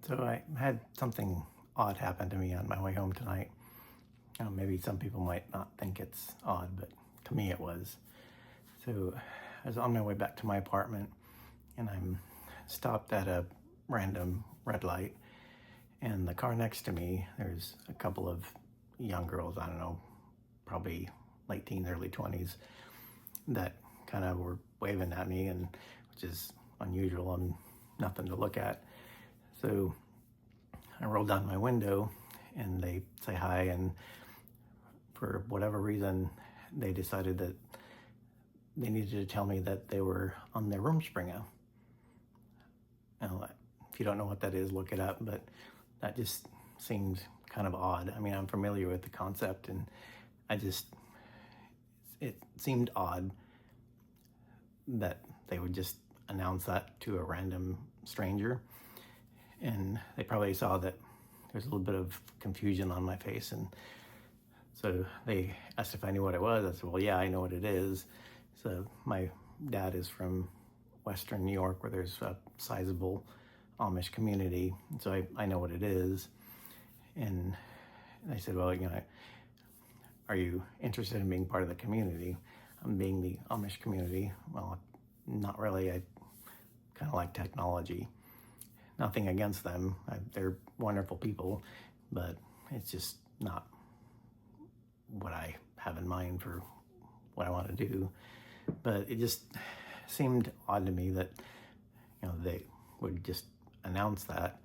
So I had something odd happen to me on my way home tonight. Maybe some people might not think it's odd, but to me it was. So I was on my way back to my apartment and I'm stopped at a random red light, and the car next to me, there's a couple of young girls, I don't know, probably late teens, early 20s, that kind of were waving at me, and which is unusual and nothing to look at. So I rolled down my window and they say hi, and for whatever reason, they decided that they needed to tell me that they were on their Rumspringa. Now, if you don't know what that is, look it up, but that just seemed kind of odd. I mean, I'm familiar with the concept, and it seemed odd that they would just announce that to a random stranger. And they probably saw that there's a little bit of confusion on my face, and so they asked if I knew what it was. I said, well, yeah, I know what it is. So my dad is from Western New York, where there's a sizable Amish community, so I know what it is. And they said, well, are you interested in being part of the community? I'm being the Amish community. Well, not really. I kind of like technology. Nothing against them. They're wonderful people, but it's just not what I have in mind for what I want to do. But it just seemed odd to me that, they would just announce that,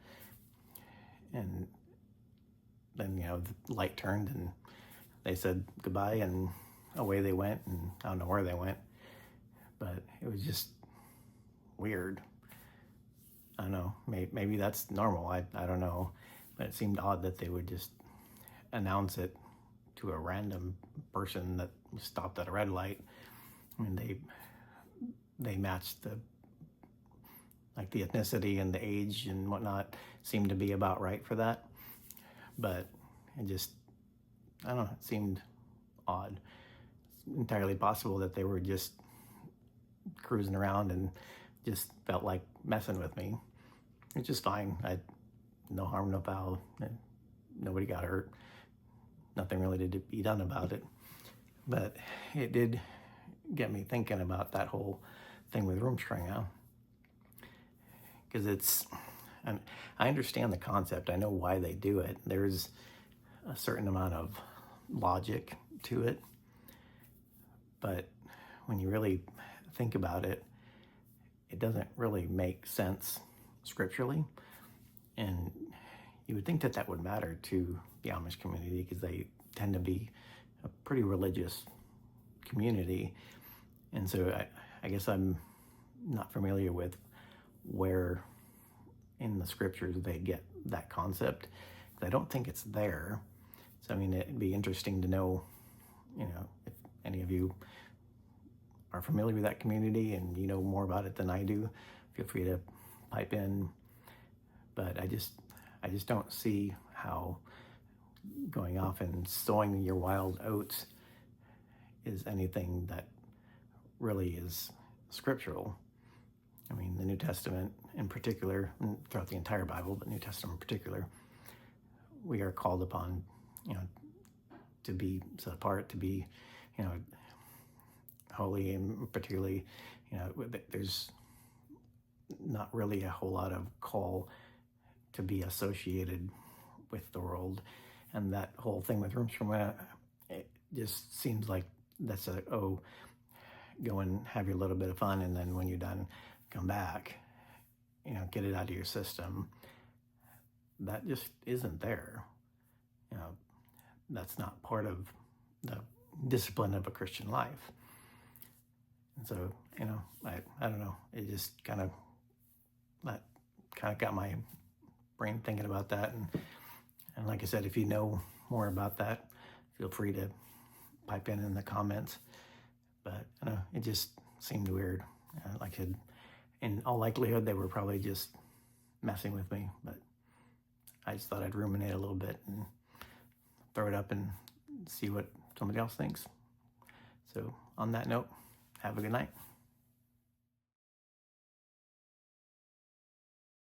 and then, the light turned and they said goodbye and away they went, and I don't know where they went, but it was just weird. I don't know, maybe that's normal, I don't know, but it seemed odd that they would just announce it to a random person that was stopped at a red light. I mean, they matched the ethnicity and the age and whatnot seemed to be about right for that, but it just, I don't know, it seemed odd. It's entirely possible that they were just cruising around and just felt like messing with me, which is fine. No harm, no foul. Nobody got hurt. Nothing really to be done about it. But it did get me thinking about that whole thing with Rumspringa, because and I understand the concept. I know why they do it. There's a certain amount of logic to it, but when you really think about it, it doesn't really make sense scripturally. And you would think that that would matter to the Amish community, because they tend to be a pretty religious community. And so I guess I'm not familiar with where in the scriptures they get that concept. I don't think it's there. So, I mean, it'd be interesting to know, if any of you are familiar with that community and you know more about it than I do, feel free to pipe in. But I just don't see how going off and sowing your wild oats is anything that really is scriptural. I mean, the New Testament in particular, and throughout the entire Bible, but New Testament in particular, we are called upon, to be set apart, to be, holy, and particularly, there's not really a whole lot of call to be associated with the world. And that whole thing with Rumspringa, it just seems like that's go and have your little bit of fun, and then when you're done, come back, get it out of your system. That just isn't there. That's not part of the discipline of a Christian life. And so, I don't know. It just kind of got my brain thinking about that. And like I said, if you know more about that, feel free to pipe in the comments. But it just seemed weird. Like I said, in all likelihood, they were probably just messing with me. But I just thought I'd ruminate a little bit and throw it up and see what somebody else thinks. So on that note, have a good night.